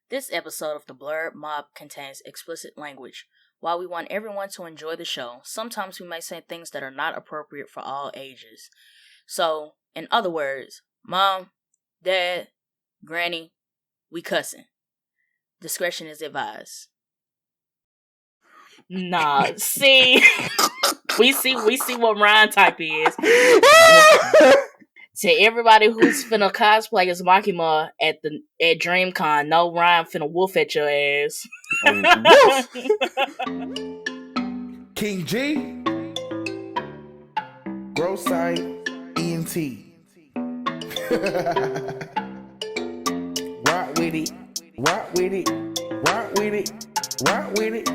This episode of the Blurred Mob contains explicit language. While we want everyone to enjoy the show, sometimes we may say things that are not appropriate for all ages. So, in other words, Mom, Dad, Granny, we cussing. Discretion is advised. Nah, see, we see what Ryan type is. To everybody who's finna cosplay as Makima at DreamCon, no Ryan finna wolf at your ass. King G, Grow Site, ENT. Rock with it, rock with it, rock with it, rock with it.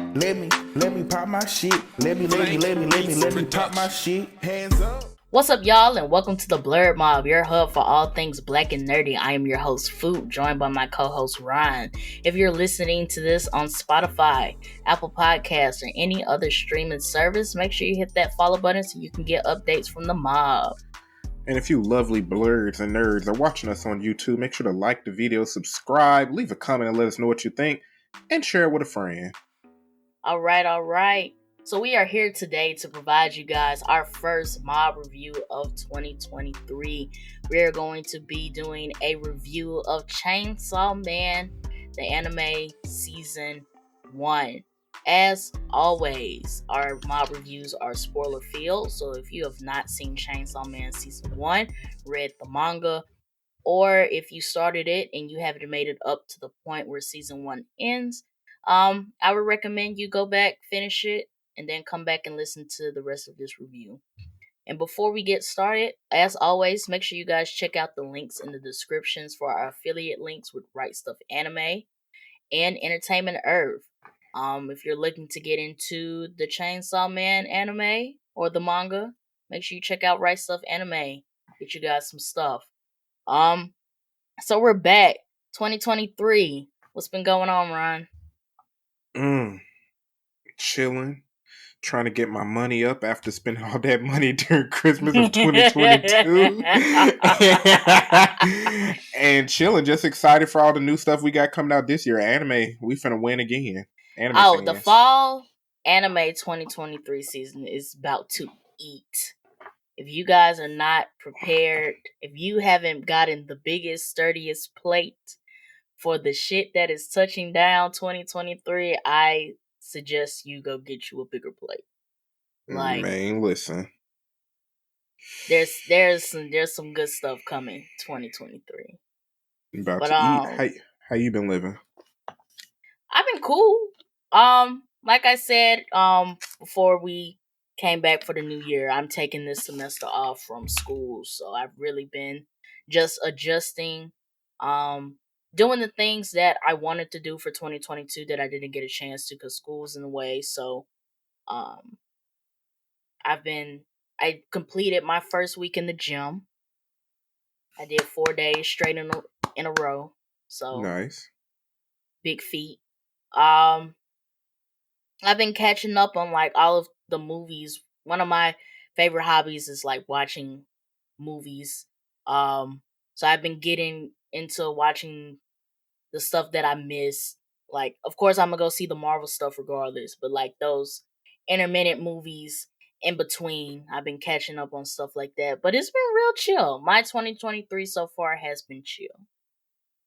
Let me pop my shit. Let me pop my shit. Hands up. What's up, y'all, and welcome to the Blurred Mob, your hub for all things black and nerdy. I am your host, Food, joined by my co-host, Ryan. If you're listening to this on Spotify, Apple Podcasts, or any other streaming service, make sure you hit that follow button so you can get updates from the mob. And if you lovely blerds and nerds are watching us on YouTube, make sure to like the video, subscribe, leave a comment and let us know what you think, and share it with a friend. All right. So we are here today to provide you guys our first mob review of 2023. We are going to be doing a review of Chainsaw Man, the anime season 1. As always, our mob reviews are spoiler filled, so if you have not seen Chainsaw Man season 1, read the manga, or if you started it and you haven't made it up to the point where season 1 ends, I would recommend you go back, finish it, and then come back and listen to the rest of this review. And before we get started, as always, make sure you guys check out the links in the descriptions for our affiliate links with Right Stuff Anime and Entertainment Earth. If you're looking to get into the Chainsaw Man anime or the manga, make sure you check out Right Stuff Anime. Get you guys some stuff. So we're back. 2023. What's been going on, Ron? Chilling. Trying to get my money up after spending all that money during Christmas of 2022. And chilling, just excited for all the new stuff we got coming out this year. Anime, we finna win again. Anime the fall anime 2023 season is about to eat. If you guys are not prepared, if you haven't gotten the biggest, sturdiest plate for the shit that is touching down 2023, I suggest you go get you a bigger plate. Like, man, listen. There's some good stuff coming 2023. About to eat. How you been living? I've been cool. Like I said, before we came back for the new year, I'm taking this semester off from school, so I've really been just adjusting, doing the things that I wanted to do for 2022 that I didn't get a chance to because school was in the way. So, I completed my first week in the gym. I did 4 days straight in a row. So nice. Big feat. I've been catching up on like all of the movies. One of my favorite hobbies is like watching movies. So I've been getting into watching the stuff that I missed. Like, of course, I'm gonna go see the Marvel stuff regardless, but like those intermittent movies in between, I've been catching up on stuff like that. But it's been real chill. My 2023 so far has been chill.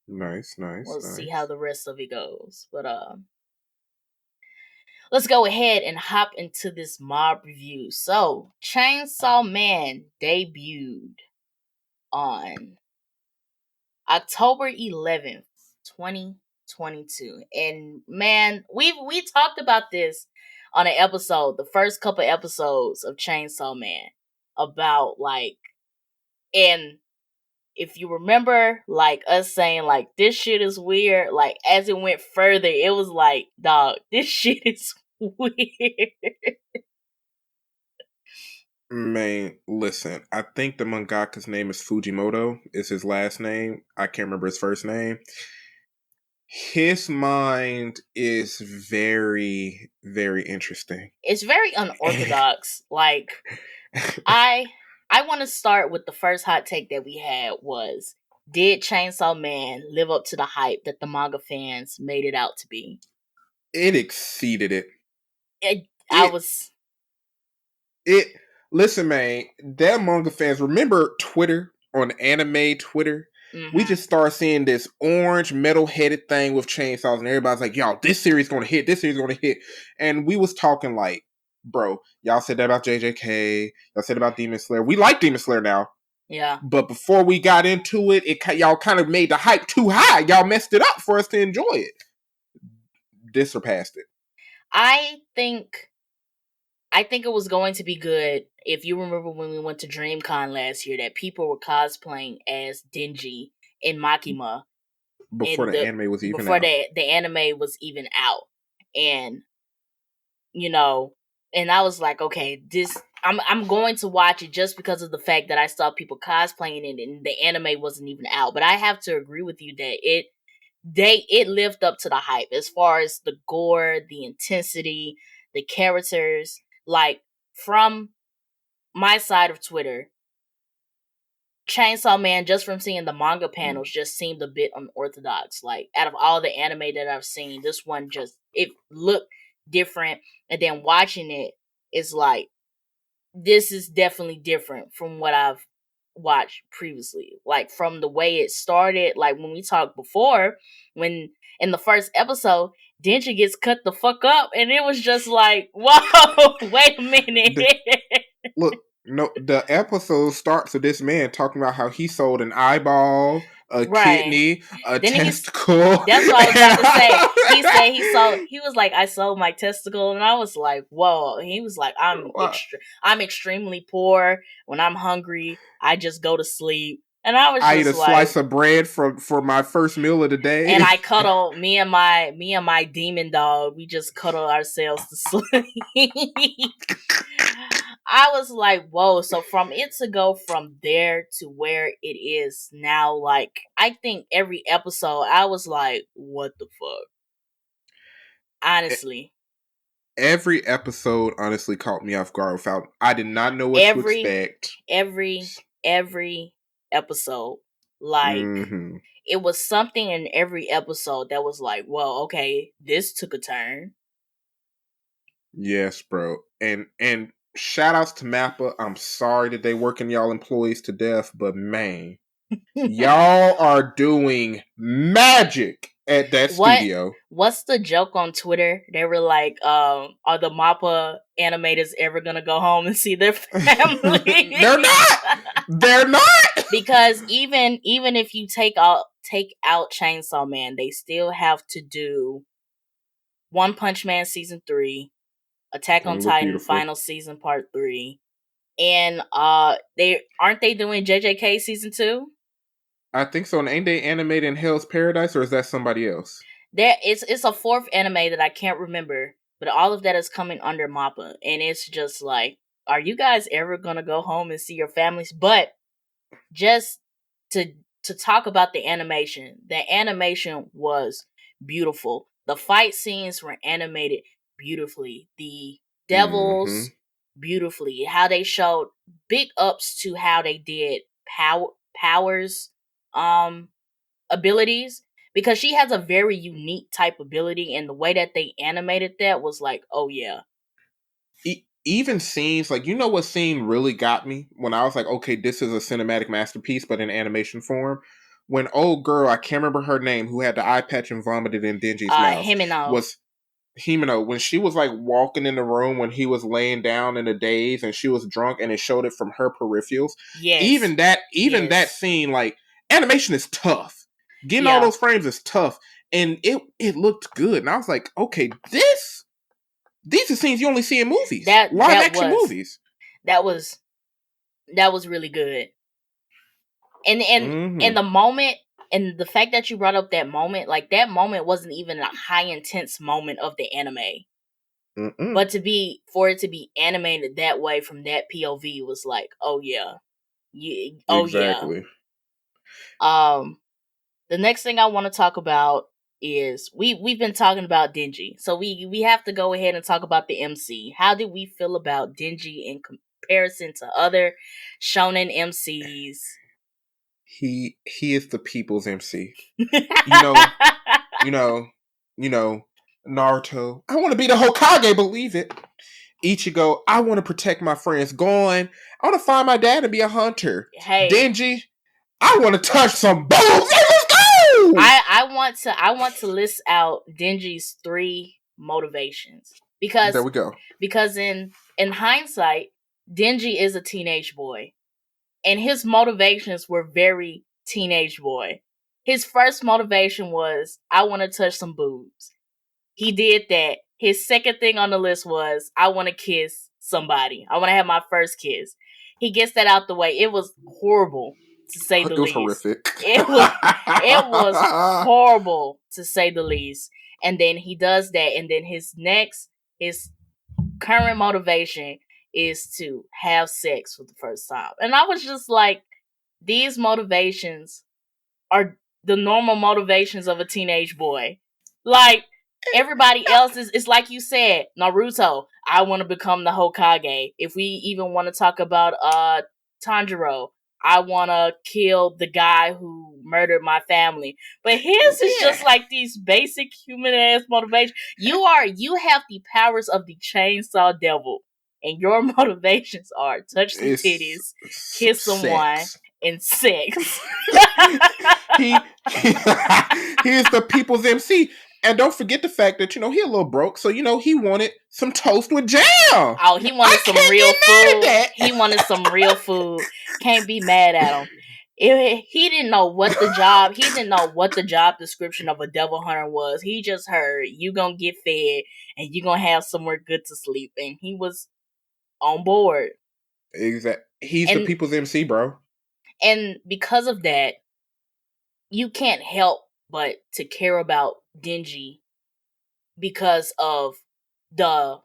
Nice. We'll see how the rest of it goes. But let's go ahead and hop into this mob review. So, Chainsaw Man debuted on October 11th, 2022. And man, we talked about this on an episode, the first couple episodes of Chainsaw Man, about like, and if you remember, like us saying like this shit is weird, like as it went further, it was like, dog, this shit is weird. Man, listen, I think the mangaka's name is Fujimoto, is his last name. I can't remember his first name. His mind is very, very interesting. It's very unorthodox. Like, I want to start with the first hot take that we had was Did Chainsaw Man live up to the hype that the manga fans made it out to be? It exceeded it. I was. It listen, man. That manga fans remember Twitter on anime Twitter. Mm-hmm. We just start seeing this orange metal headed thing with chainsaws, and everybody's like, "Yo, this series gonna hit. This series gonna hit." And we was talking like, "Bro, y'all said that about JJK. Y'all said about Demon Slayer. We like Demon Slayer now." Yeah. But before we got into it, y'all kind of made the hype too high. Y'all messed it up for us to enjoy it. This surpassed it. I think it was going to be good. If you remember when we went to DreamCon last year, that people were cosplaying as Denji and Makima Before the anime was even before out. the anime was even out, and you know, and I was like, okay, this I'm going to watch it just because of the fact that I saw people cosplaying it and the anime wasn't even out. But I have to agree with you that it lived up to the hype as far as the gore, the intensity, the characters. Like, from my side of Twitter, Chainsaw Man, just from seeing the manga panels, just seemed a bit unorthodox. Like, out of all the anime that I've seen, this one it looked different. And then watching it is like, this is definitely different from what I've watched previously. Like, from the way it started, like when we talked before, when in the first episode, Denji gets cut the fuck up, and it was just like, whoa, wait a minute. Look, no, the episode starts with this man talking about how he sold an eyeball, a kidney, a Then testicle. That's what I was about to say. He said he was like, I sold my testicle, and I was like, whoa. He was like, I'm extremely poor. When I'm hungry, I just go to sleep. And I was I just eat a slice of bread for my first meal of the day. And I cuddle me and my demon dog. We just cuddle ourselves to sleep. I was like, whoa. So from it to go from there to where it is now, like, I think every episode I was like, what the fuck? Honestly. Every episode honestly caught me off guard. Without, I did not know what to expect. Every episode. Like, it was something in every episode that was like, well, okay, this took a turn. Yes, bro. And shout outs to Mappa. I'm sorry that they working y'all employees to death, but man, y'all are doing magic at that studio. What's the joke on Twitter? They were like, are the Mappa animators ever gonna go home and see their family? They're not. Because even if you take out Chainsaw Man, they still have to do One Punch Man season 3, Attack on Titan final season part 3, and they doing JJK season 2? I think so. And ain't they animating Hell's Paradise, or is that somebody else? It's a fourth anime that I can't remember, but all of that is coming under Mappa, and it's just like, are you guys ever gonna go home and see your families? But just to talk about the animation was beautiful. The fight scenes were animated beautifully. The devils beautifully. How they showed big ups to how they did powers abilities, because she has a very unique type ability, and the way that they animated that was like, oh yeah. Even scenes like, you know what scene really got me when I was like, okay, this is a cinematic masterpiece, but in animation form. When old girl, I can't remember her name, who had the eye patch and vomited in Denji's mouth, was Himeno. When she was like walking in the room when he was laying down in a daze and she was drunk, and it showed it from her peripherals. Yes. Even that scene, like, animation is tough. Getting all those frames is tough, and it looked good. And I was like, okay, these are scenes you only see in movies. Live action movies. That was really good. And the moment, and the fact that you brought up that moment, like, that moment wasn't even a high intense moment of the anime. But for it to be animated that way from that POV was like, oh yeah. Exactly. The next thing I want to talk about is we've been talking about Denji, so we have to go ahead and talk about the MC. How did we feel about Denji in comparison to other shonen MCs? He is the people's MC. You know, you know, Naruto. I want to be the Hokage, believe it. Ichigo, I want to protect my friends. Gon, I want to find my dad and be a hunter. Hey. Denji, I want to touch some boobs. Let's go! I want to list out Denji's 3 motivations. Because there we go. Because in hindsight, Denji is a teenage boy. And his motivations were very teenage boy. His first motivation was, I want to touch some boobs. He did that. His second thing on the list was, I want to kiss somebody. I want to have my first kiss. He gets that out the way. It was horrible, to say the least. It was horrific. It was horrible, to say the least. And then he does that. And then his current motivation is to have sex for the first time. And I was just like, these motivations are the normal motivations of a teenage boy. Like, everybody else is like you said, Naruto, I want to become the Hokage. If we even want to talk about Tanjiro, I want to kill the guy who murdered my family. But his is just like these basic human ass motivations. You have the powers of the Chainsaw Devil, and your motivations are touch some titties, kiss someone, and sex. He is the people's MC. And don't forget the fact that, he a little broke, so, he wanted some toast with jam. Oh, he wanted some real food. He wanted some real food. Can't be mad at him. He didn't know what the job description of a devil hunter was. He just heard, you gonna get fed, and you gonna have somewhere good to sleep, and he was on board. Exactly. He's the people's MC, bro. And because of that, you can't help but to care about Denji because of the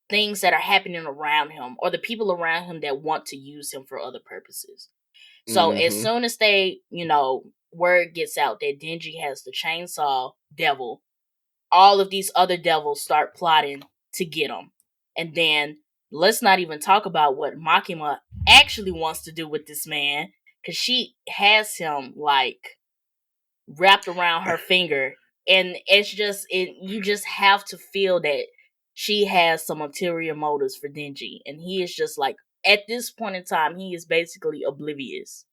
things that are happening around him, or the people around him that want to use him for other purposes. So as soon as they, word gets out that Denji has the Chainsaw Devil, all of these other devils start plotting to get him. And then let's not even talk about what Makima actually wants to do with this man, because she has him wrapped around her finger, and you just have to feel that she has some ulterior motives for Denji, and he is just at this point in time, he is basically oblivious.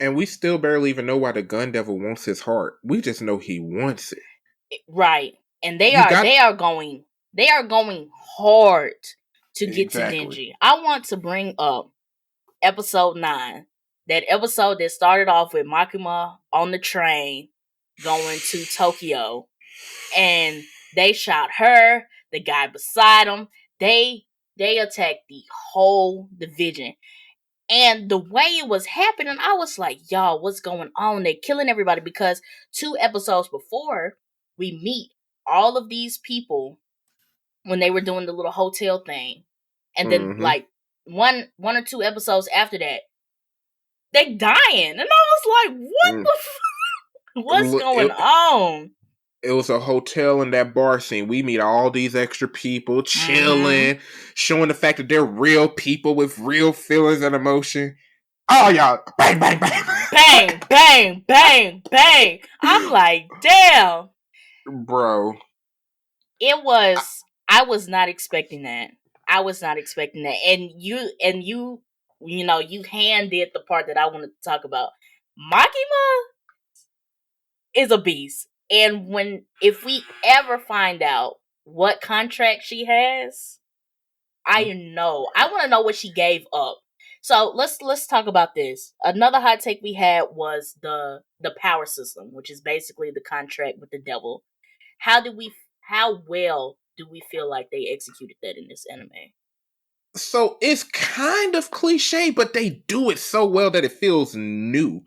And we still barely even know why the Gun Devil wants his heart. We just know he wants it. Right. And they are going hard to get to Denji. I want to bring up episode 9. That episode that started off with Makima on the train going to Tokyo. And they shot her, the guy beside him. They attacked the whole division. And the way it was happening, I was like, y'all, what's going on? They're killing everybody, because 2 episodes before, we meet all of these people when they were doing the little hotel thing. And then one or 2 episodes after that, they dying. And I was like, what the fuck? What's going on? It was a hotel in that bar scene. We meet all these extra people chilling, showing the fact that they're real people with real feelings and emotion. Oh, y'all. Bang, bang, bang. Bang, bang, bang, bang. I'm like, damn. Bro. I was not expecting that. And you hand did the part that I wanted to talk about. Makima is a beast. And if we ever find out what contract she has, I want to know what she gave up. So let's talk about this. Another hot take we had was the power system, which is basically the contract with the devil. How well do we feel like they executed that in this anime? So it's kind of cliche, but they do it so well that it feels new.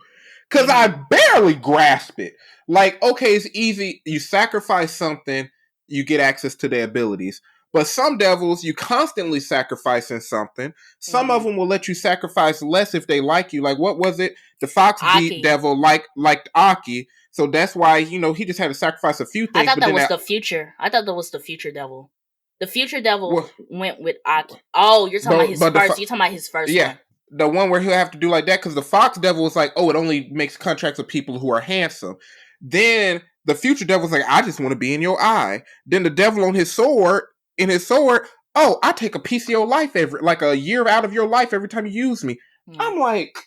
Because I barely grasp it. Okay, it's easy. You sacrifice something, you get access to their abilities. But some devils, you constantly sacrificing something. Some of them will let you sacrifice less if they like you. Like, what was it? The Fox Beat devil liked Aki. So that's why, he just had to sacrifice a few things. I thought that was the future. I thought that was the future devil. The future devil went with Aki. Oh, you're talking about his first. You're talking about his first one. The one where he'll have to do like that, because the Fox Devil was like, oh, it only makes contracts with people who are handsome. Then the Future Devil's like, I just want to be in your eye. Then the devil on his sword, oh, I take a piece of your life like a year out of your life every time you use me. I'm like,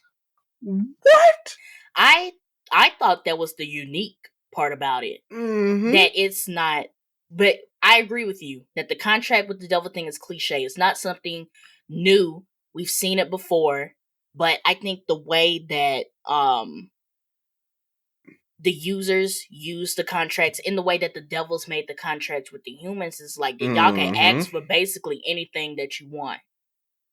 what? I thought that was the unique part about it. Mm-hmm. That it's not, but I agree with you that the contract with the devil thing is cliche. It's not something new. We've seen it before, but I think the way that the users use the contracts in the way that the devils made the contracts with the humans is like y'all can ask for basically anything that you want.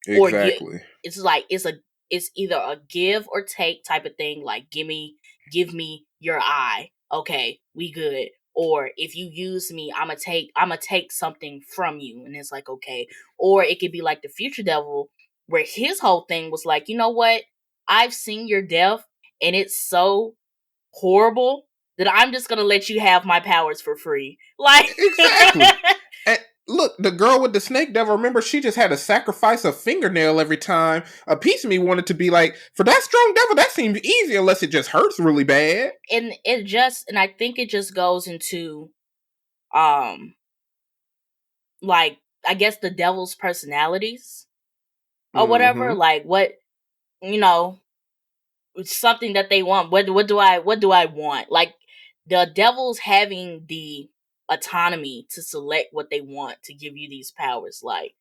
Exactly. It's like it's either a give or take type of thing. Like give me your eye. Okay, we good. Or if you use me, I'ma take something from you, and it's like okay. Or it could be like the Future Devil, where his whole thing was like, you know what? I've seen your death, and it's so horrible that I'm just gonna let you have my powers for free. Like exactly. And look, the girl with the snake devil, remember, she just had to sacrifice a fingernail every time. A piece of me wanted to be like, for that strong devil, that seems easy unless it just hurts really bad. And I think it just goes into like I guess the devil's personalities or whatever. Like what, you know, it's something that they want. What do I want? Like the devil's having the autonomy to select what they want to give you these powers. Like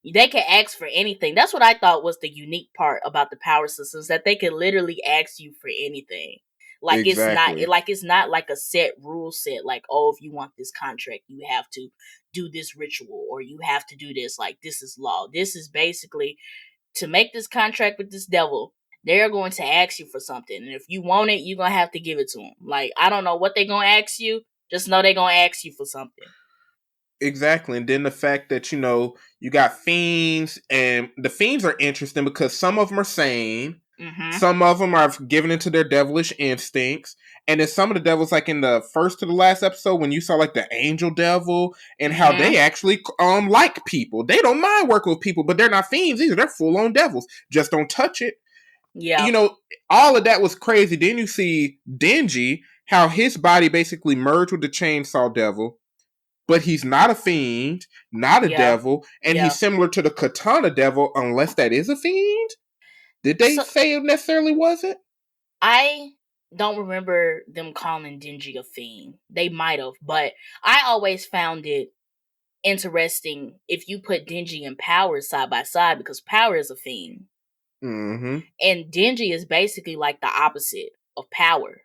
they can ask for anything. That's what I thought was the unique part about the power systems, that they can literally ask you for anything. Like exactly. it's not like a set rule set. Like, oh, if you want this contract, you have to do this ritual or you have to do this. Like this is law. This is basically to make this contract with this devil. They're going to ask you for something, and if you want it, you're gonna have to give it to them. Like I don't know what they're gonna ask you. Just know they're gonna ask you for something. Exactly. And then the fact that, you got fiends, and the fiends are interesting because some of them are sane. Mm-hmm. Some of them are given into their devilish instincts. And then some of the devils, like in the first to the last episode, when you saw like the angel devil and how they actually like people. They don't mind working with people, but they're not fiends either. They're full-on devils. Just don't touch it. Yeah. All of that was crazy. Then you see Denji, how his body basically merged with the chainsaw devil. But he's not a fiend, not a devil, and he's similar to the katana devil, unless that is a fiend. Did they say it necessarily wasn't? I don't remember them calling Denji a fiend. They might have, but I always found it interesting if you put Denji and Power side by side, because Power is a fiend. Mm-hmm. And Denji is basically like the opposite of Power.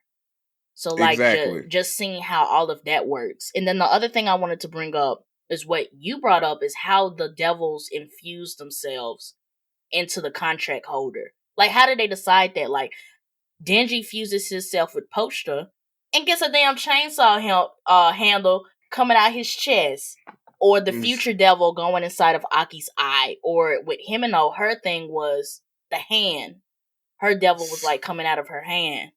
So like just seeing how all of that works. And then the other thing I wanted to bring up is what you brought up, is how the devils infuse themselves into the contract holder. Like how did they decide that? Like Denji fuses himself with Pochta and gets a damn chainsaw handle coming out his chest. Or the Future Devil going inside of Aki's eye. Or with Himeno, her thing was the hand. Her devil was like coming out of her hand.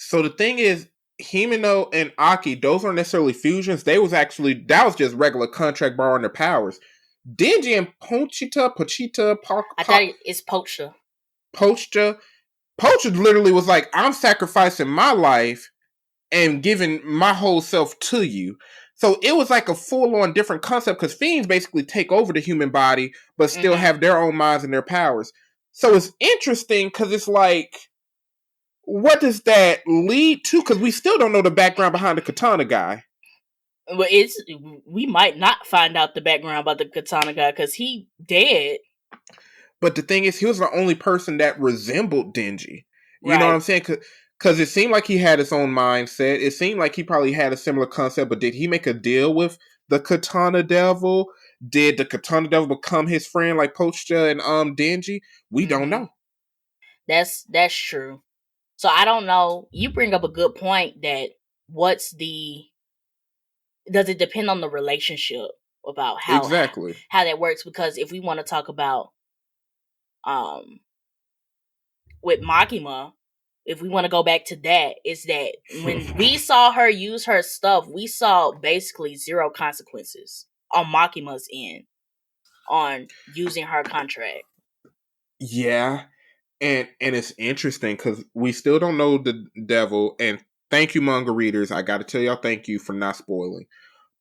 So the thing is, Himeno and Aki, those aren't necessarily fusions. That was just regular contract borrowing their powers. Denji and Pochita, I thought it's Pochta. Pochta literally was like, I'm sacrificing my life and giving my whole self to you. So it was like a full-on different concept, because fiends basically take over the human body, but still have their own minds and their powers. So it's interesting, because it's like, what does that lead to? Because we still don't know the background behind the katana guy. Well, we might not find out the background about the katana guy, because he dead. But the thing is, he was the only person that resembled Denji. You know what I'm saying? Because it seemed like he had his own mindset. It seemed like he probably had a similar concept, but did he make a deal with the Katana Devil? Did the Katana Devil become his friend like Pochta and Denji? We don't know. That's true. So I don't know. You bring up a good point that does it depend on the relationship about how that works? Because if we want to talk about with Makima, if we want to go back to that, is that when we saw her use her stuff, we saw basically zero consequences on Makima's end on using her contract. Yeah, and it's interesting because we still don't know the devil. And thank you, manga readers. I got to tell y'all, thank you for not spoiling.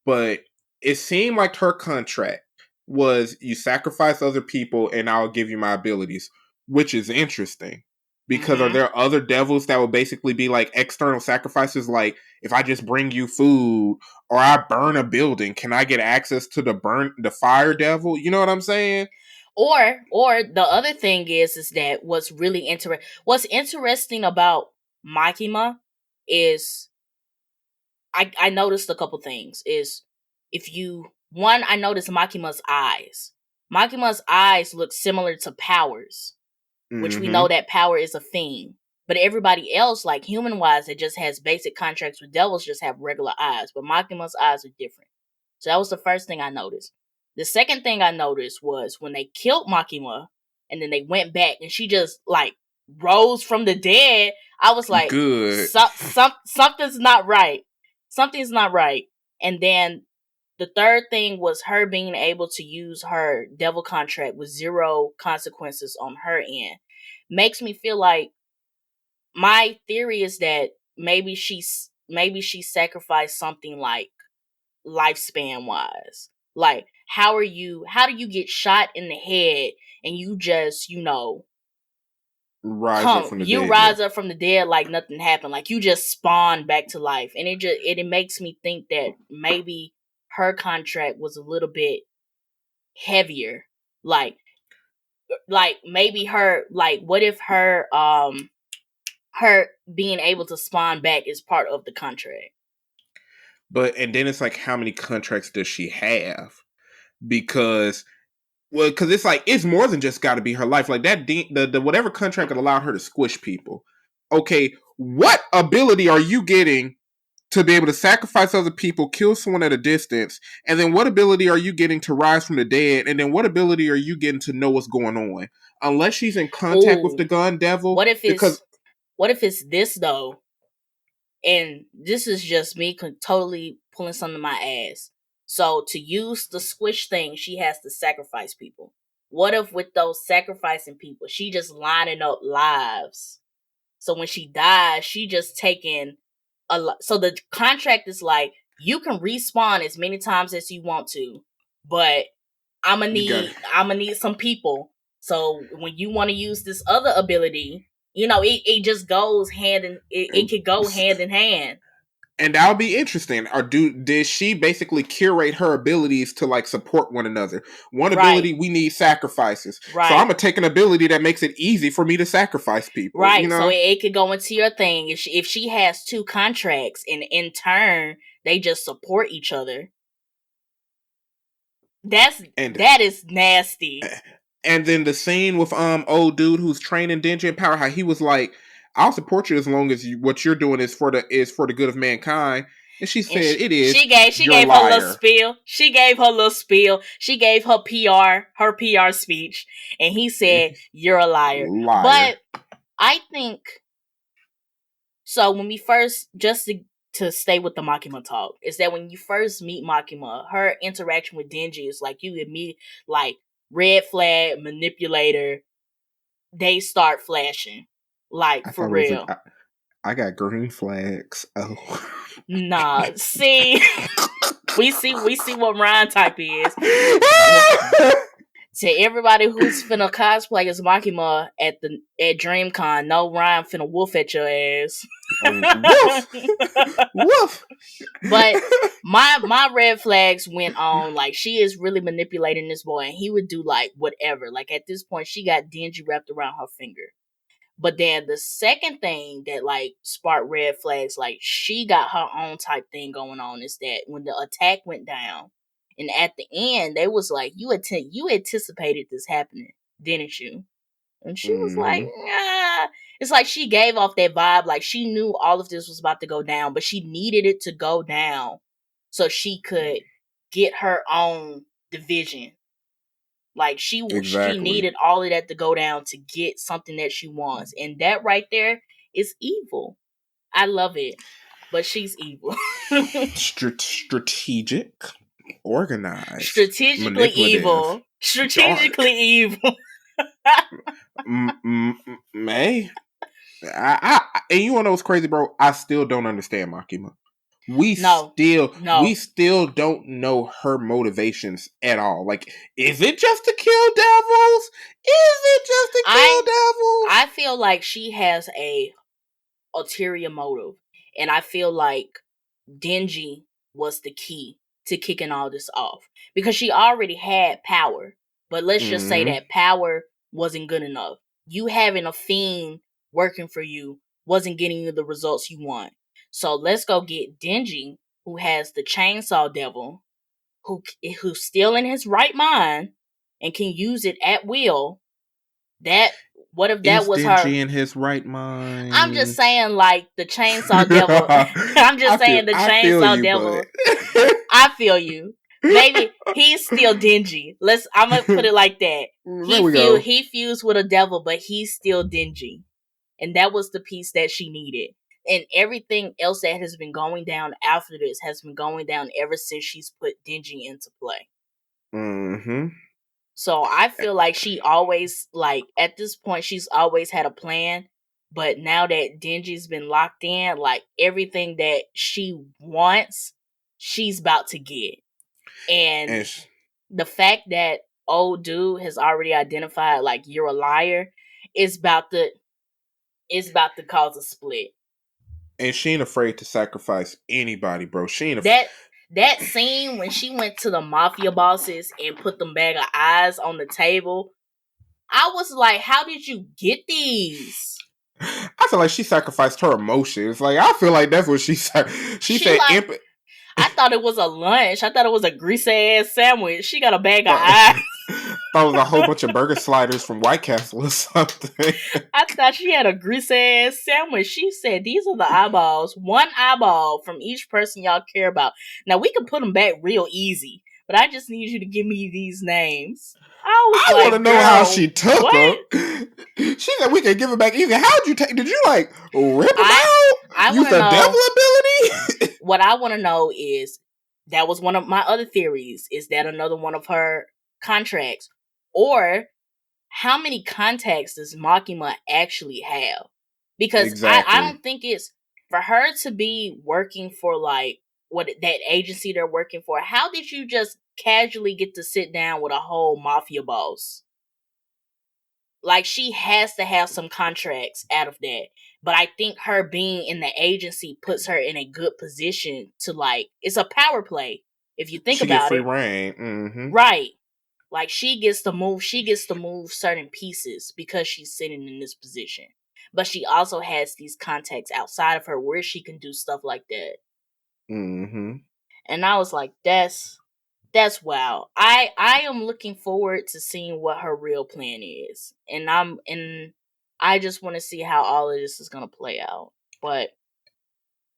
But it seemed like her contract was you sacrifice other people and I'll give you my abilities, which is interesting. Because are there other devils that will basically be like external sacrifices? Like if I just bring you food or I burn a building, can I get access to the fire devil? You know what I'm saying? Or the other thing is that what's interesting about Makima is I noticed a couple things. Is if you one, I noticed Makima's eyes. Makima's eyes look similar to Powers, which we know that Power is a fiend. But everybody else, like human wise, that just has basic contracts with devils, just have regular eyes. But Makima's eyes are different. So that was the first thing I noticed. The second thing I noticed was when they killed Makima and then they went back and she just like rose from the dead. I was like, Good. something's not right. Something's not right. And then the third thing was her being able to use her devil contract with zero consequences on her end. Makes me feel like my theory is that maybe she sacrificed something like lifespan wise. Like how do you get shot in the head and you just, Rise up from the dead. rise up from the dead like nothing happened. Like you just spawn back to life. And it makes me think that maybe her contract was a little bit heavier. Like maybe her, like what if her being able to spawn back is part of the contract. And then it's like, how many contracts does she have? Because it's like, it's more than just got to be her life. Like that, the whatever contract allowed her to squish people. Okay, what ability are you getting to be able to sacrifice other people, kill someone at a distance, and then what ability are you getting to rise from the dead, and then what ability are you getting to know what's going on? Unless she's in contact with the gun devil. What if it's this though? And this is just me totally pulling something in my ass. So to use the squish thing, she has to sacrifice people. What if with those sacrificing people, she just lining up lives? So when she dies, she just taking so the contract is like, you can respawn as many times as you want to, but I'm gonna need some people. So when you want to use this other ability, it just goes it could go hand in hand. And that'll be interesting. Or did she basically curate her abilities to like support one another? One ability, we need sacrifices. Right. So I'm gonna take an ability that makes it easy for me to sacrifice people. Right. So it could go into your thing. If she has two contracts and in turn they just support each other. That is nasty. And then the scene with old dude who's training Denji and Power, how he was like, "I'll support you as long as what you're doing is for the good of mankind." And she said, "It is." She gave her little spiel. She gave her little spiel. She gave her PR speech, and he said, "You're a liar." But I think so. When we first, just to stay with the Makima talk, is that when you first meet Makima, her interaction with Denji is like you meet like red flag manipulator. They start flashing, like for real. I got green flags. Oh, nah. See, we see what Ryan type is. To everybody who's finna cosplay as Makima at DreamCon, no, Ryan finna woof at your ass. Woof. But my red flags went on, like she is really manipulating this boy, and he would do like whatever. Like at this point, she got Denji wrapped around her finger. But then the second thing that like sparked red flags, like she got her own type thing going on, is that when the attack went down, and at the end they was like, you anticipated this happening, didn't you? And she was like, nah. It's like she gave off that vibe, like she knew all of this was about to go down, but she needed it to go down so she could get her own division. Like she needed all of that to go down to get something that she wants. And that right there is evil. I love it. But she's evil. Strategic, organized, strategically evil. Strategically evil. May. And you wanna know what's crazy, bro? I still don't understand Makima. We No, no. still don't know her motivations at all. Like, is it just to kill devils? Is it just to kill I devils? feel like she has a ulterior motive, and I feel like Denji was the key to kicking all this off because she already had power, but let's just say Mm-hmm. that power wasn't good enough. You having a fiend working for you wasn't getting you the results you want. So let's go get Denji, who has the chainsaw devil, who's still in his right mind and can use it at will. That what if that Is was her? Denji in his right I'm just mind? saying, like the chainsaw devil. I'm just saying the I feel chainsaw you, but devil. I feel you. Maybe he's still dingy. I'm gonna put it like that. there we go. He fused with a devil, but he's still dingy. And that was the piece that she needed. And everything else that has been going down after this has been going down ever since she's put Dingy into play. Mm-hmm. So I feel like she always, like, at this point, she's always had a plan. But now that Denji's been locked in, like, everything that she wants, she's about to get. And And the fact that old dude has already identified, like, you're a liar, is about to cause a split. she ain't afraid to sacrifice anybody, bro. She ain't. That scene when she went to the mafia bosses and put them bag of eyes on the table, I was like, how did you get these? I feel like she sacrificed her emotions. Like, I feel like that's what she said. She said, Like, I thought it was a lunch. I thought it was a greasy ass sandwich. She got a bag of eyes. Thought it was a whole bunch of burger sliders from White Castle or something. I thought she had a greasy ass sandwich. She said, these are the eyeballs. One eyeball from each person y'all care about. Now, we can put them back real easy, but I just need you to give me these names. I was I want to like, know how girl, she took what? them. She said we can give it back easy. How'd you take? Did you like rip them out? I Use want to the devil know. ability? What I want to know is, that was one of my other theories. Is that another one of her contracts? Or how many contacts does Makima actually have? Because I Exactly. don't think it's for her to be working for, like, what that agency they're working for. How did you just casually get to sit down with a whole mafia boss? Like, she has to have some contracts out of that. But I think her being in the agency puts her in a good position to, like, it's a power play if you think She get about free it. reign. Mm-hmm. Right. Like, she gets to move certain pieces because she's sitting in this position. But she also has these contacts outside of her where she can do stuff like that. Mm-hmm. And I was like, that's wow. I am looking forward to seeing what her real plan is. And I just want to see how all of this is going to play out. But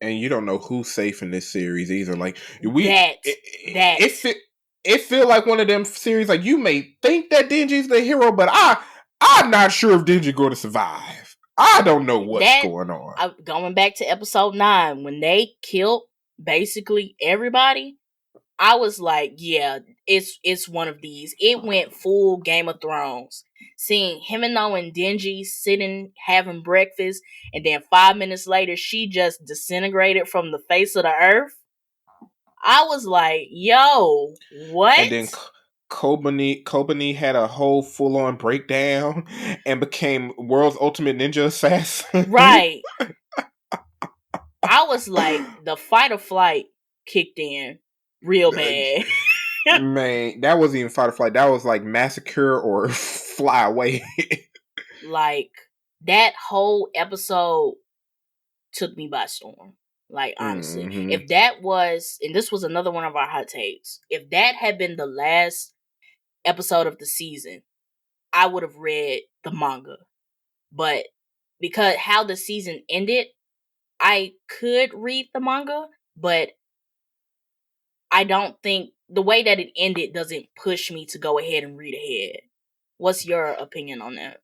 And you don't know who's safe in this series either. Like that it feel like one of them series. Like, you may think that Denji's the hero, but I'm not sure if Denji going to survive. I don't know what's that going on. going back to episode 9 when they killed basically everybody, I was like, yeah, it's one of these. It went full Game of Thrones. Seeing Himeno and Denji sitting having breakfast, and then 5 minutes later she just disintegrated from the face of the earth. I was like, yo, And what? then Kobani had a whole full on breakdown and became world's ultimate ninja assassin. Right. I was like, the fight or flight kicked in real bad. Man, that wasn't even fight or flight. That was like massacre or fly away. Like, that whole episode took me by storm. Like, honestly. Mm-hmm. If that was, and this was another one of our hot takes, if that had been the last episode of the season, I would have read the manga. But because how the season ended, I could read the manga, but I don't think the way that it ended doesn't push me to go ahead and read ahead. What's your opinion on that?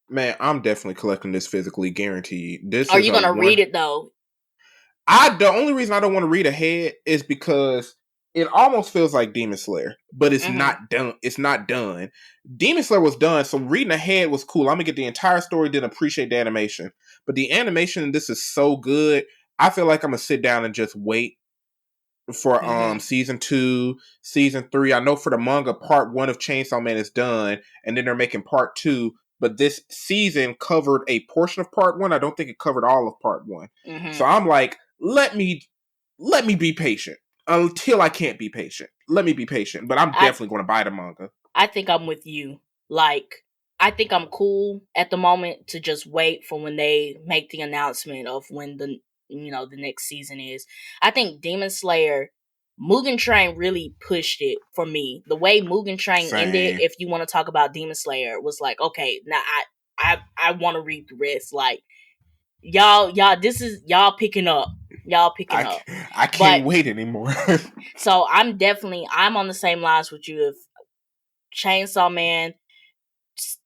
Man, I'm definitely collecting this physically, guaranteed. This Are is you a gonna one. read it though? The only reason I don't want to read ahead is because it almost feels like Demon Slayer, but it's Mm-hmm. not done. It's not done. Demon Slayer was done, so reading ahead was cool. I'm gonna get the entire story, didn't appreciate the animation. But the animation in this is so good, I feel like I'm gonna sit down and just wait for season 2, season 3. I know for the manga, part 1 of Chainsaw Man is done, and then they're making part 2. But this season covered a portion of part 1. I don't think it covered all of part 1. Mm-hmm. So I'm like, let me be patient until I can't be patient. Let me be patient. But I'm definitely going to buy the manga. I think I'm with you. Like, I think I'm cool at the moment to just wait for when they make the announcement of when the next season is. I think Demon Slayer, Mugen Train really pushed it for me. The way Mugen Train ended, if you want to talk about Demon Slayer, was like, okay, now I want to read the rest. Like, y'all, this is y'all picking up. I can't wait anymore. So I'm on the same lines with you. If Chainsaw Man,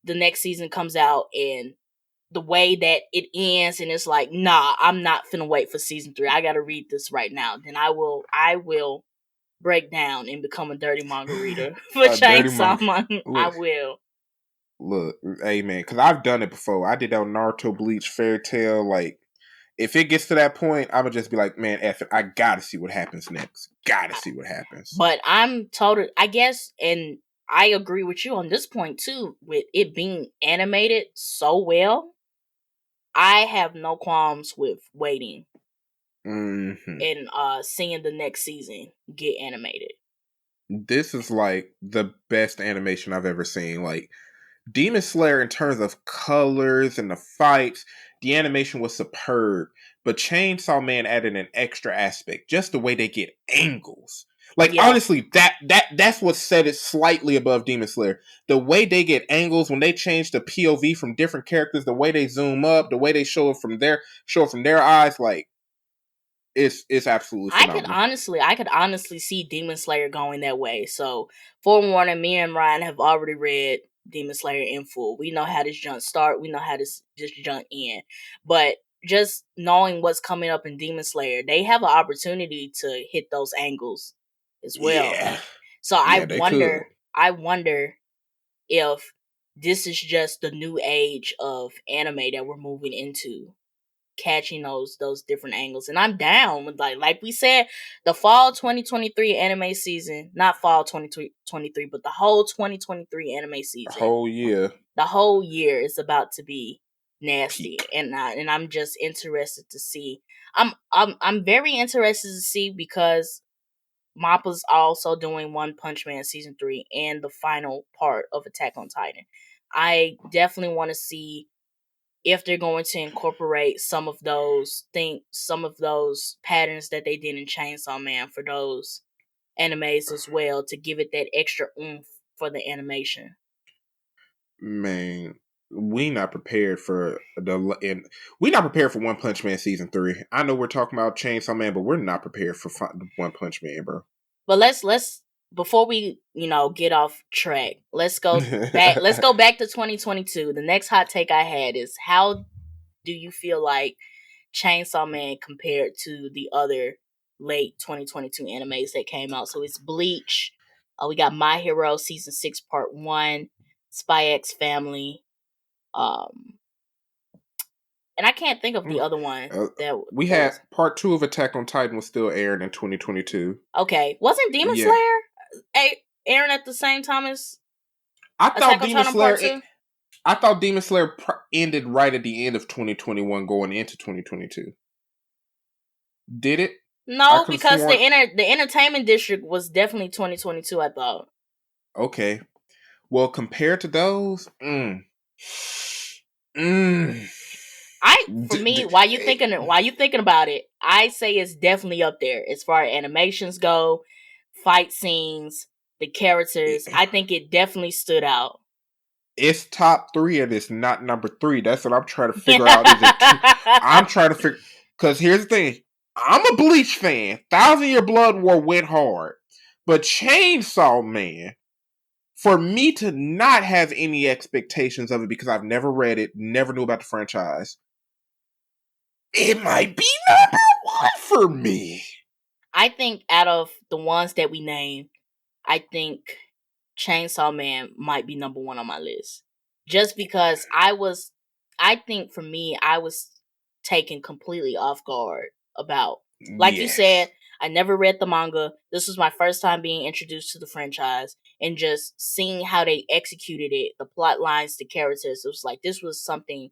the next season comes out and the way that it ends and it's like, nah, I'm not finna wait for season 3. I gotta read this right now. Then I will break down and become a dirty manga reader for Chainsaw Man. I will. Look, hey man, because I've done it before. I did that on Naruto, Bleach, Fairy Tail. Like, if it gets to that point, I'm gonna just be like, man, F it. I gotta see what happens next. Gotta see what happens. But I'm totally, I guess, and I agree with you on this point too, with it being animated so well. I have no qualms with waiting and seeing the next season get animated. This is like the best animation I've ever seen. Like, Demon Slayer, in terms of colors and the fights, the animation was superb. But Chainsaw Man added an extra aspect, just the way they get angles. Like, honestly, that's what set it slightly above Demon Slayer. The way they get angles when they change the POV from different characters, the way they zoom up, the way they show it from their eyes, like, it's absolutely phenomenal. I could honestly see Demon Slayer going that way. So, forewarning, me and Ryan have already read Demon Slayer in full. We know how this jump start. We know how this jump end. But just knowing what's coming up in Demon Slayer, they have an opportunity to hit those angles as well. Yeah. So I wonder if this is just the new age of anime that we're moving into, catching those different angles. And I'm down with, like we said, the fall 2023 anime season, not fall 2023, but the whole 2023 anime season. The whole year is about to be nasty. Peak. And I'm just interested to see. I'm very interested to see, because Mappa's also doing One Punch Man season 3 and the final part of Attack on Titan. I definitely want to see if they're going to incorporate some of those patterns that they did in Chainsaw Man for those animes as well, to give it that extra oomph for the animation. Man, we not prepared for One Punch Man season 3. I know we're talking about Chainsaw Man, but we're not prepared for One Punch Man, bro. But let's before we get off track, let's go back. Let's go back to 2022. The next hot take I had is, how do you feel like Chainsaw Man compared to the other late 2022 animes that came out? So it's Bleach. We got My Hero season 6 part 1, Spy X Family, and I can't think of the other one we had part 2 of Attack on Titan was still airing in 2022. Okay, wasn't Demon Slayer airing at the same time as Attack on Titan part 2? I thought Demon Slayer ended right at the end of 2021, going into 2022. Did it? No, because the entertainment district was definitely 2022. I thought. Okay, well, compared to those, while you thinking about it, I say it's definitely up there as far as animations go, fight scenes, the characters. I think it definitely stood out. It's top 3 and it's not number 3. That's what I'm trying to figure out. I'm trying to figure, because here's the thing. I'm a Bleach fan. 1,000 Year Blood War went hard. But Chainsaw Man, for me to not have any expectations of it because I've never read it, never knew about the franchise, it might be number 1 for me. I think out of the ones that we named, I think Chainsaw Man might be number one on my list. Just because I think for me, I was taken completely off guard about, like you Yes. said, I never read the manga. This was my first time being introduced to the franchise and just seeing how they executed it, the plot lines, the characters. It was like, this was something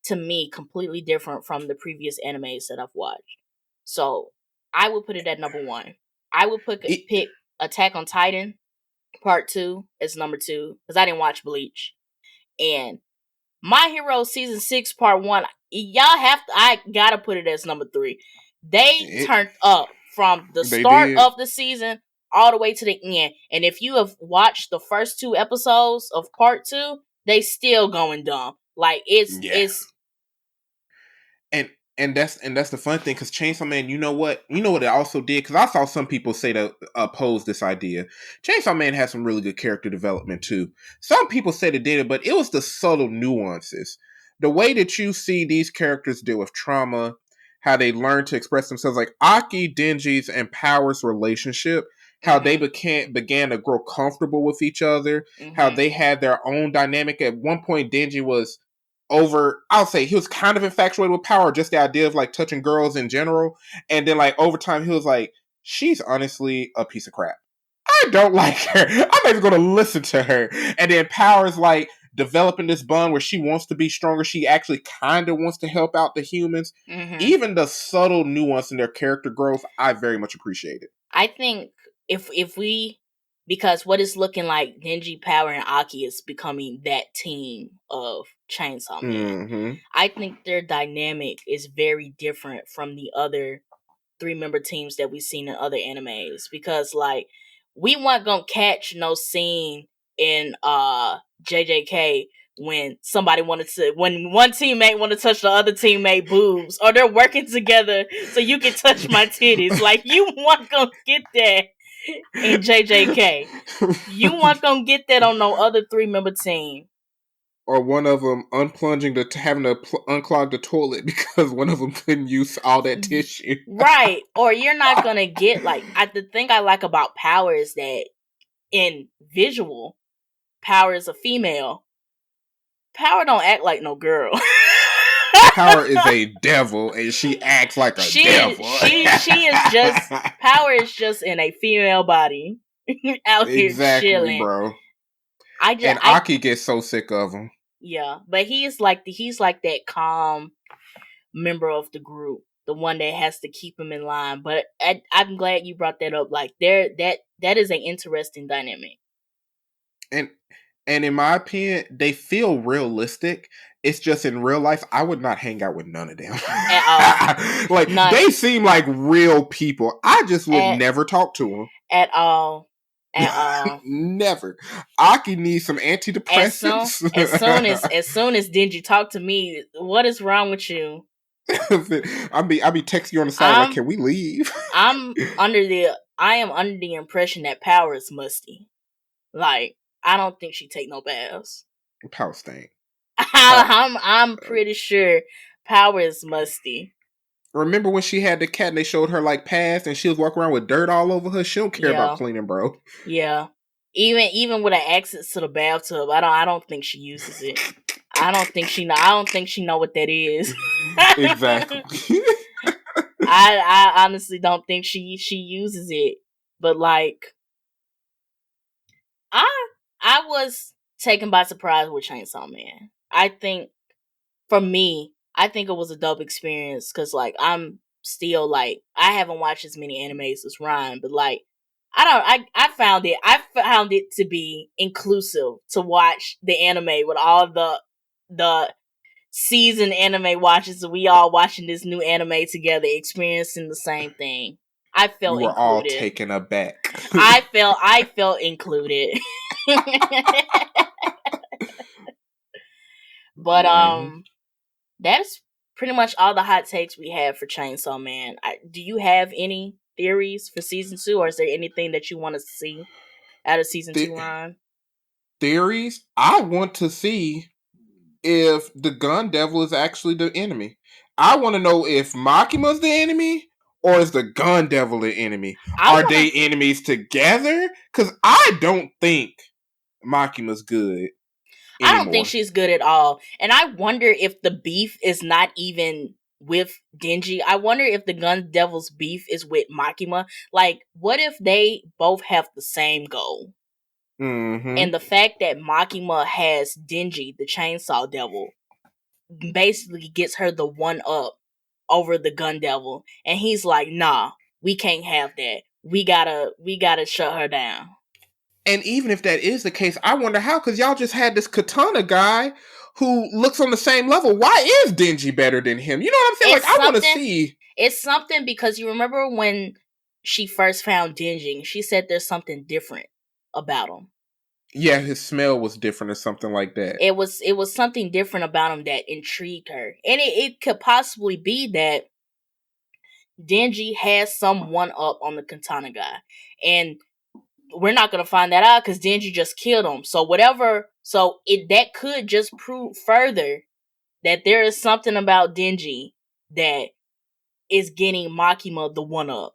to me completely different from the previous animes that I've watched. So I would put it at number one. I would pick Attack on Titan Part 2 as number 2 because I didn't watch Bleach. And My Hero Season 6 Part 1, I gotta put it as number 3. They turned up from the They start did. of the season all the way to the end. And if you have watched the first 2 episodes of Part 2, they still going dumb. Like it's and that's the fun thing, because Chainsaw Man, you know what it also did, because I saw some people say to oppose this idea. Chainsaw Man has some really good character development too. Some people said it did, but it was the subtle nuances, the way that you see these characters deal with trauma, how they learn to express themselves, like Aki, Denji's, and Power's relationship, how they began to grow comfortable with each other, how they had their own dynamic. At one point, Denji was I'll say he was kind of infatuated with Power, just the idea of like touching girls in general. And then like over time, he was like, she's honestly a piece of crap. I don't like her. I'm not even going to listen to her. And then Power's like developing this bond where she wants to be stronger. She actually kind of wants to help out the humans. Even the subtle nuance in their character growth, I very much appreciate it. I think if we, because what is looking like Denji, Power, and Aki is becoming that team of Chainsaw Man. I think their dynamic is very different from the other 3-member teams that we've seen in other animes. Because like we weren't gonna catch no scene in JJK when when one teammate want to touch the other teammate boobs, or they're working together so you can touch my titties. Like you weren't gonna get that in JJK. You weren't gonna get that on no other 3-member team. Or one of them unplunging having to unclog the toilet because one of them couldn't use all that tissue. Right. Or you're not gonna get like the thing I like about Power is that in visual, Power is a female. Power don't act like no girl. Power is a devil, and she acts like a devil. She is just Power is just in a female body out here chilling, bro. Aki gets so sick of him. Yeah, but he's like that calm member of the group, the one that has to keep him in line. But I'm glad you brought that up. Like that is an interesting dynamic. And in my opinion, they feel realistic. It's just in real life, I would not hang out with none of them. At all. Like, none. They seem like real people. I just would never talk to them. At all. At all. Never. Aki needs some antidepressants. As soon as Denji talk to me, what is wrong with you? I'll be texting you on the side like, can we leave? I am under the impression that Power is musty. Like, I don't think she take no baths. Power stink. I'm pretty sure Power is musty. Remember when she had the cat and they showed her like pads and she was walking around with dirt all over her? She don't care about cleaning, bro. Yeah. Even with an access to the bathtub, I don't think she uses it. I don't think she know what that is. Exactly. I honestly don't think she uses it. But like I was taken by surprise with Chainsaw Man. I think for me, I think it was a dope experience because like I'm still like I haven't watched as many animes as Ryan, but like I found it to be inclusive to watch the anime with all the season anime watchers. We all watching this new anime together, experiencing the same thing. I felt we were included. All taken aback. I felt included. But that's pretty much all the hot takes we have for Chainsaw Man. Do you have any theories for season 2, or is there anything that you want to see out of season 2, Ron? Theories? I want to see if the Gun Devil is actually the enemy. I want to know if Makima's the enemy or is the Gun Devil the enemy? They enemies together? Because I don't think Makima's good anymore. I don't think she's good at all. And I wonder if the beef is not even with Denji. I wonder if the Gun Devil's beef is with Makima. Like, what if they both have the same goal? Mm-hmm. And the fact that Makima has Denji, the Chainsaw Devil, basically gets her the one up over the Gun Devil, and he's like, "Nah, we can't have that. We gotta shut her down." And even if that is the case, I wonder how, because y'all just had this Katana guy who looks on the same level. Why is Denji better than him? You know what I'm saying? Like, I want to see. It's something, because you remember when she first found Denji, she said there's something different about him. Yeah, his smell was different or something like that. It was something different about him that intrigued her. And it could possibly be that Denji has some one up on the Katana guy. And we're not going to find that out because Denji just killed him. So that could just prove further that there is something about Denji that is getting Makima the one up.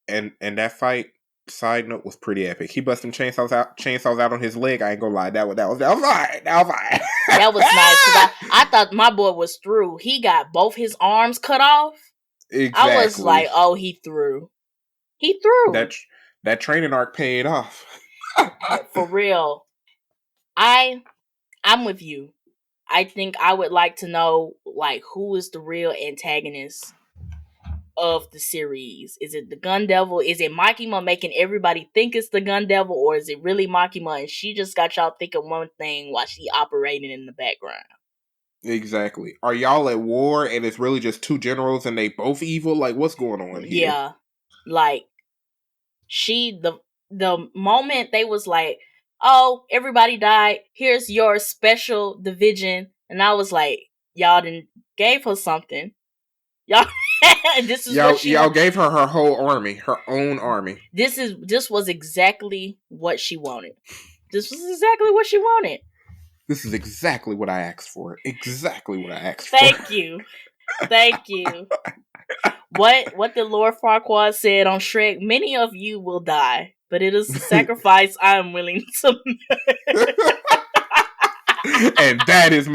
And that fight, side note, was pretty epic. He busted chainsaws out on his leg. I ain't gonna lie, that was fine. That was fine. That was nice, because I thought my boy was through. He got both his arms cut off. Exactly. I was like, oh, he threw. That training arc paid off. For real. I'm with you. I think I would like to know, like, who is the real antagonist of the series. Is it the Gun Devil? Is it Makima making everybody think it's the Gun Devil? Or is it really Makima and she just got y'all thinking one thing while she operating in the background? Exactly. Are y'all at war and it's really just two generals and they both evil? Like, what's going on here? Yeah. Like, the moment they was like, oh, everybody died, here's your special division, and I was like, y'all didn't gave her something. Y'all y'all gave her whole army, her own army. This was exactly what she wanted. This was exactly what she wanted. This is exactly what I asked for. Exactly what I asked for. Thank you. What the Lord Farquaad said on Shrek, many of you will die, but it is a sacrifice I am willing to make. And that is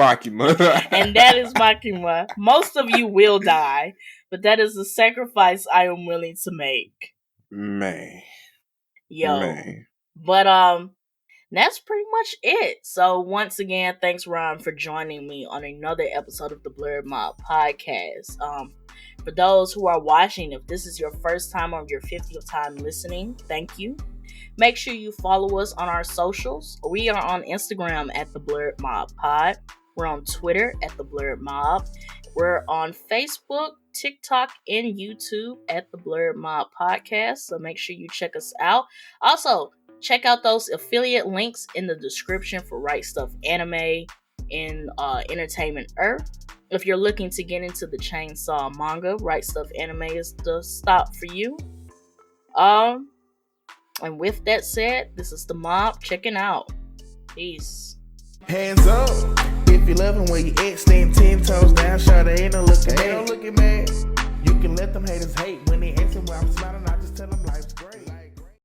Makima. Most of you will die, but that is a sacrifice I am willing to make. Man. But that's pretty much it. So once again, thanks Ron for joining me on another episode of the Blerd Mob podcast. For those who are watching, if this is your first time or your 50th time listening, thank you. Make sure you follow us on our socials. We are on Instagram at the Blerd Mob Pod. We're on Twitter at the Blerd Mob. We're on Facebook, TikTok, and YouTube at the Blerd Mob Podcast. So make sure you check us out. Also, check out those affiliate links in the description for Right Stuff Anime and Entertainment Earth. If you're looking to get into the Chainsaw manga, Right Stuff Anime is the stop for you. And with that said, this is the mob checking out. Peace. Hands up if you love him where you at, stand 10 toes down, shot ain't no looking mad. You can let them haters hate when they asking why I'm smiling, I just tell them life's great.